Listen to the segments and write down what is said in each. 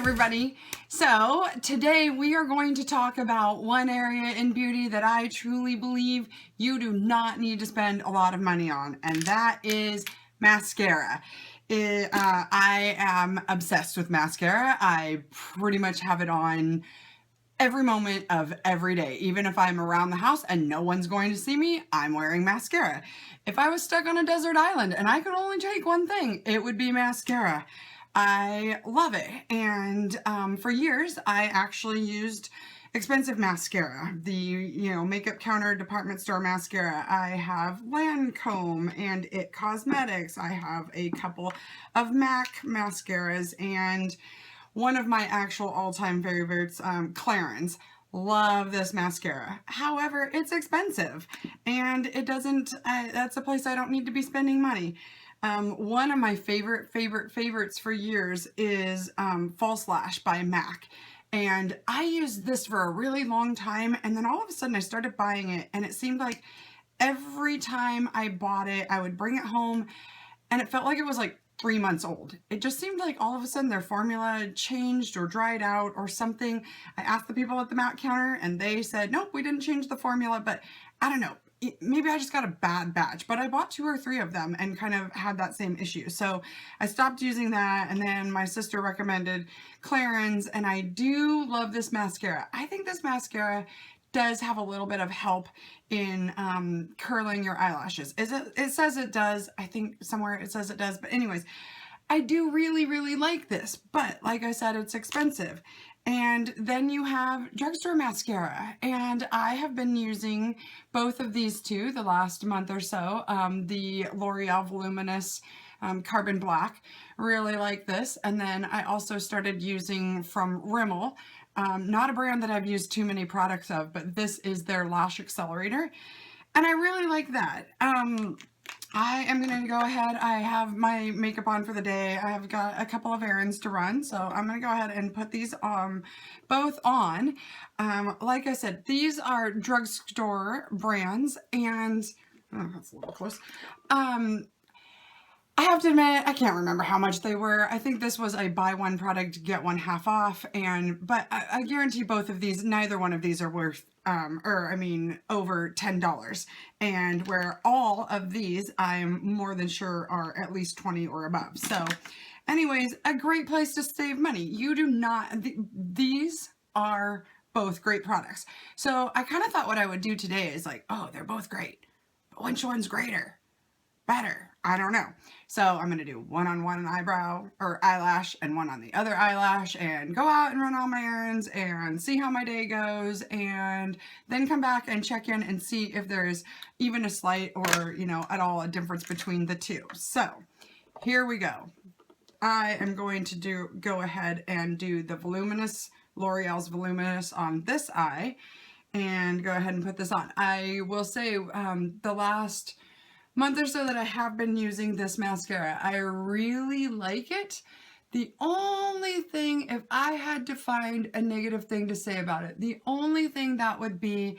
everybody. So today we are going to talk about one area in beauty that I truly believe you do not need to spend a lot of money on, and that is mascara. I am obsessed with mascara. I pretty much have it on every moment of every day. Even if I'm around the house and no one's going to see me, I'm wearing mascara. If I was stuck on a desert island and I could only take one thing, it would be mascara. I love it. And for years, I actually used expensive mascara, the makeup counter department store mascara. I have Lancome and It Cosmetics. I have a couple of MAC mascaras, and one of my actual all-time favorites, Clarins. Love this mascara. However, it's expensive, and it doesn't, that's a place I don't need to be spending money. One of my favorites for years is False Lash by MAC. And I used this for a really long time, and then all of a sudden I started buying it, and it seemed like every time I bought it, I would bring it home, and it felt like it was like 3 months old. It just seemed like all of a sudden their formula changed or dried out or something. I asked the people at the MAC counter, and they said, nope, we didn't change the formula, but I don't know. Maybe I just got a bad batch, but I bought 2 or 3 of them and kind of had that same issue. So I stopped using that, and then my sister recommended Clarins, and I do love this mascara. I think this mascara does have a little bit of help in curling your eyelashes. It says it does. I think somewhere it says it does. But anyways, I do really like this. But like I said, it's expensive. And then you have DrugStore Mascara, and I have been using both of these two the last month or so. The L'Oreal Voluminous Carbon Black, really like this. And then I also started using from Rimmel, not a brand that I've used too many products of, but this is their Lash Accelerator, and I really like that. I am going to go ahead. I have my makeup on for the day. I have got a couple of errands to run, so I'm going to go ahead and put these both on. Like I said, these are drugstore brands, and oh, that's a little close. I have to admit, I can't remember how much they were. I think this was a buy one product, get one half off, but I guarantee both of these, neither one of these are worth, over $10. And where all of these, I'm more than sure are at least 20 or above. So anyways, a great place to save money. You do not, these are both great products. So I kind of thought what I would do today is like, oh, they're both great, but which one's greater? Better? I don't know. So I'm going to do one on one eyebrow or eyelash and one on the other eyelash, and go out and run all my errands and see how my day goes, and then come back and check in and see if there's even a slight or, at all a difference between the two. So here we go. I am going to go ahead and do the Voluminous, L'Oreal's Voluminous on this eye, and go ahead and put this on. I will say the last month or so that I have been using this mascara, I really like it. The only thing, if I had to find a negative thing to say about it, the only thing that would be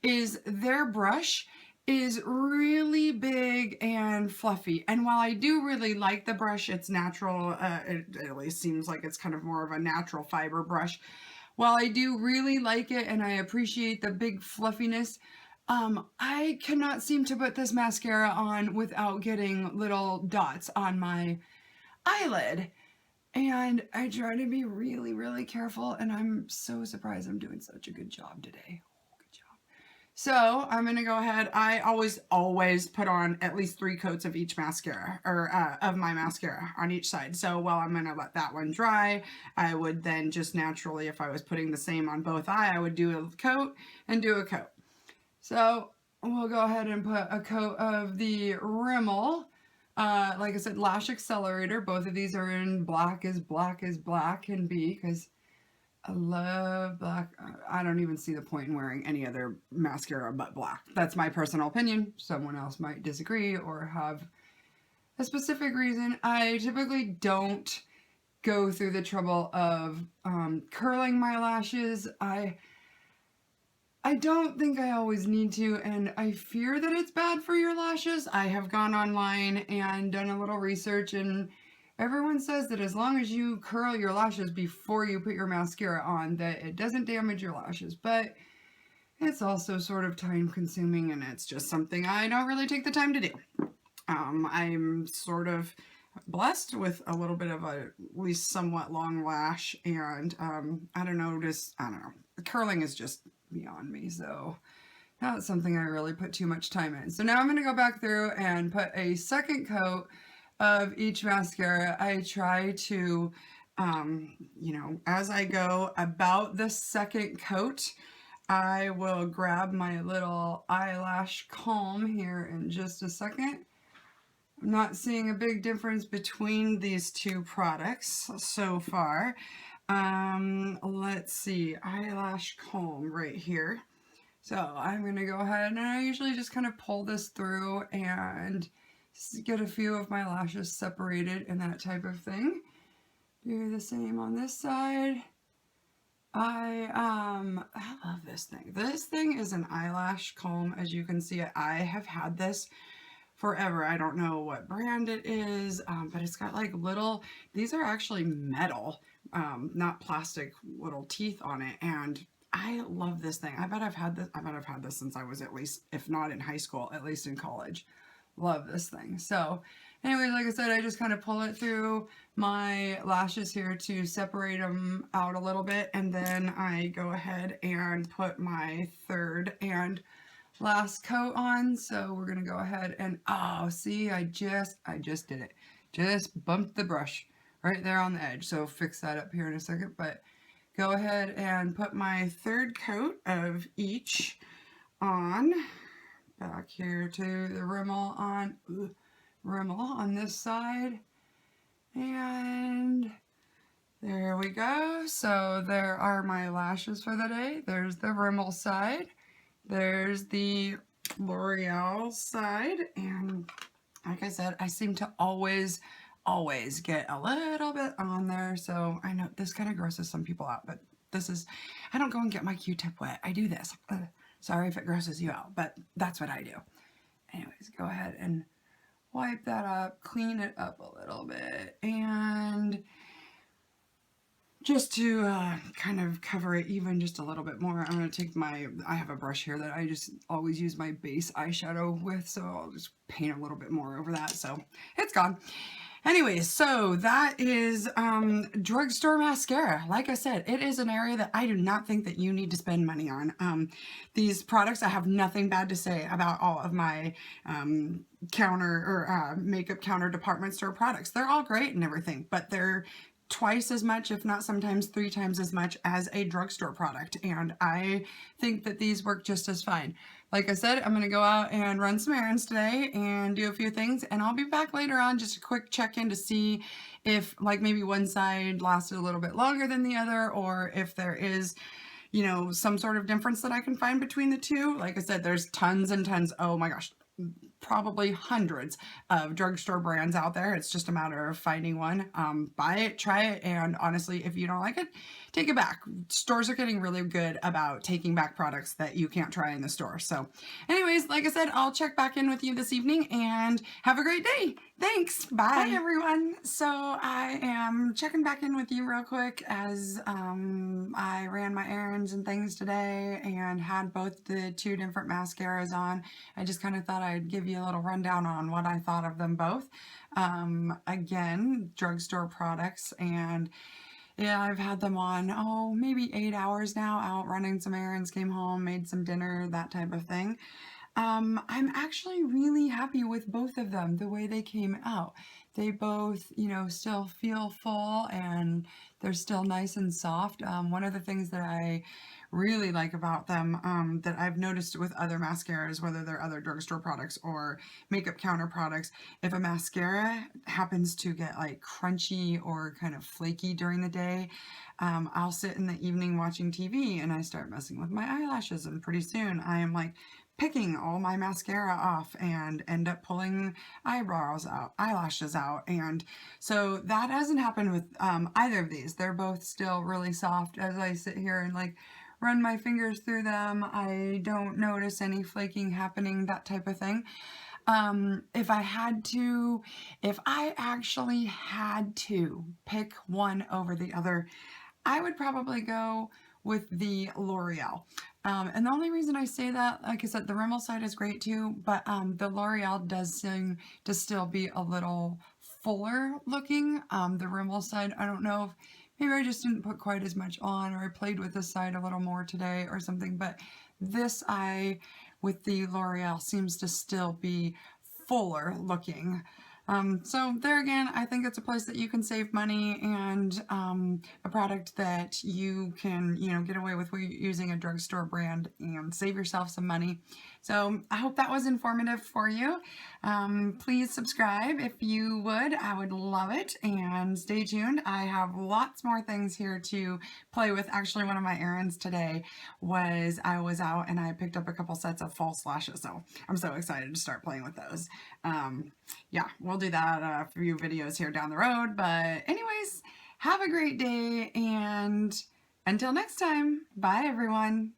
is their brush is really big and fluffy. And while I do really like the brush, it's natural, it at least seems like it's kind of more of a natural fiber brush. While I do really like it and I appreciate the big fluffiness, I cannot seem to put this mascara on without getting little dots on my eyelid. And I try to be really careful, and I'm so surprised I'm doing such a good job today. Good job. So I'm going to go ahead. I always put on at least 3 coats of each mascara, or of my mascara on each side. So while I'm going to let that one dry, I would then just naturally, if I was putting the same on both eyes, I would do a coat and do a coat. So we'll go ahead and put a coat of the Rimmel, like I said, Lash Accelerator. Both of these are in black as black can be, because I love black. I don't even see the point in wearing any other mascara but black. That's my personal opinion. Someone else might disagree or have a specific reason. I typically don't go through the trouble of curling my lashes. I don't think I always need to, and I fear that it's bad for your lashes. I have gone online and done a little research, and everyone says that as long as you curl your lashes before you put your mascara on, that it doesn't damage your lashes, but it's also sort of time consuming, and it's just something I don't really take the time to do. I'm sort of blessed with a little bit of a, at least somewhat long lash, and I don't know, curling is just beyond me, so not something I really put too much time in. So now I'm going to go back through and put a second coat of each mascara. I try to, you know, as I go about the second coat, I will grab my little eyelash comb here in just a second. I'm not seeing a big difference between these two products so far. Let's see, eyelash comb right here. So I'm going to go ahead, and I usually just kind of pull this through and get a few of my lashes separated and that type of thing. Do the same on this side. I love this thing. This thing is an eyelash comb. As you can see, I have had this forever. I don't know what brand it is, but it's got like little, these are actually metal, not plastic, little teeth on it, and I love this thing. I bet I've had this since I was, at least, if not in high school, at least in college. Love this thing. So anyways, like I said, I just kind of pull it through my lashes here to separate them out a little bit, and then I go ahead and put my third and last coat on. So we're gonna go ahead and, oh, see, I just did it. Just bumped the brush right there on the edge. So fix that up here in a second, but go ahead and put my third coat of each on. Back here to the Rimmel on this side. And there we go. So there are my lashes for the day. There's the Rimmel side. There's the L'Oreal side. And like I said, I seem to always get a little bit on there. So I know this kind of grosses some people out, but this is, I don't go and get my Q-tip wet. I do this. Sorry if it grosses you out, but that's what I do. Anyways, go ahead and wipe that up, clean it up a little bit, and just to kind of cover it even just a little bit more, I'm going to take I have a brush here that I just always use my base eyeshadow with, so I'll just paint a little bit more over that, so it's gone. Anyways, so that is DrugStore Mascara. Like I said, it is an area that I do not think that you need to spend money on. These products, I have nothing bad to say about all of my makeup counter department store products. They're all great and everything, but they're twice as much, if not sometimes 3 times as much as a drugstore product, and I think that these work just as fine. Like I said, I'm going to go out and run some errands today and do a few things, and I'll be back later on, just a quick check-in to see if like maybe one side lasted a little bit longer than the other, or if there is, you know, some sort of difference that I can find between the two. Like I said, there's tons and tons, oh my gosh, probably hundreds of drugstore brands out there. It's just a matter of finding one, buy it, try it, and honestly, if you don't like it, take it back. Stores are getting really good about taking back products that you can't try in the store. So anyways, like I said, I'll check back in with you this evening, and have a great day. Thanks. Bye. Hi everyone. So I am checking back in with you real quick, as I ran my errands and things today and had both the 2 different mascaras on. I just kind of thought I'd give you a little rundown on what I thought of them both. Again, drugstore products, and yeah, I've had them on, oh, maybe 8 hours now, out running some errands, came home, made some dinner, that type of thing. I'm actually really happy with both of them, the way they came out. They both, you know, still feel full, and they're still nice and soft. One of the things that I really like about them, that I've noticed with other mascaras, whether they're other drugstore products or makeup counter products, if a mascara happens to get like crunchy or kind of flaky during the day, I'll sit in the evening watching TV and I start messing with my eyelashes, and pretty soon I am like picking all my mascara off and end up pulling eyelashes out. And so that hasn't happened with either of these. They're both still really soft. As I sit here and like run my fingers through them, I don't notice any flaking happening, that type of thing. If I actually had to pick one over the other, I would probably go with the L'Oreal. And the only reason I say that, like I said, the Rimmel side is great too, but the L'Oreal does seem to still be a little fuller looking. The Rimmel side, I don't know if maybe I just didn't put quite as much on, or I played with this side a little more today or something, but this eye with the L'Oreal seems to still be fuller looking. So there again, I think it's a place that you can save money, and a product that you can, get away with using a drugstore brand and save yourself some money. So I hope that was informative for you. Please subscribe if you would. I would love it. And stay tuned. I have lots more things here to play with. Actually, one of my errands today was I was out and I picked up a couple sets of false lashes. So I'm so excited to start playing with those. Yeah, we'll do that a few videos here down the road. But anyways, have a great day, and until next time, bye everyone.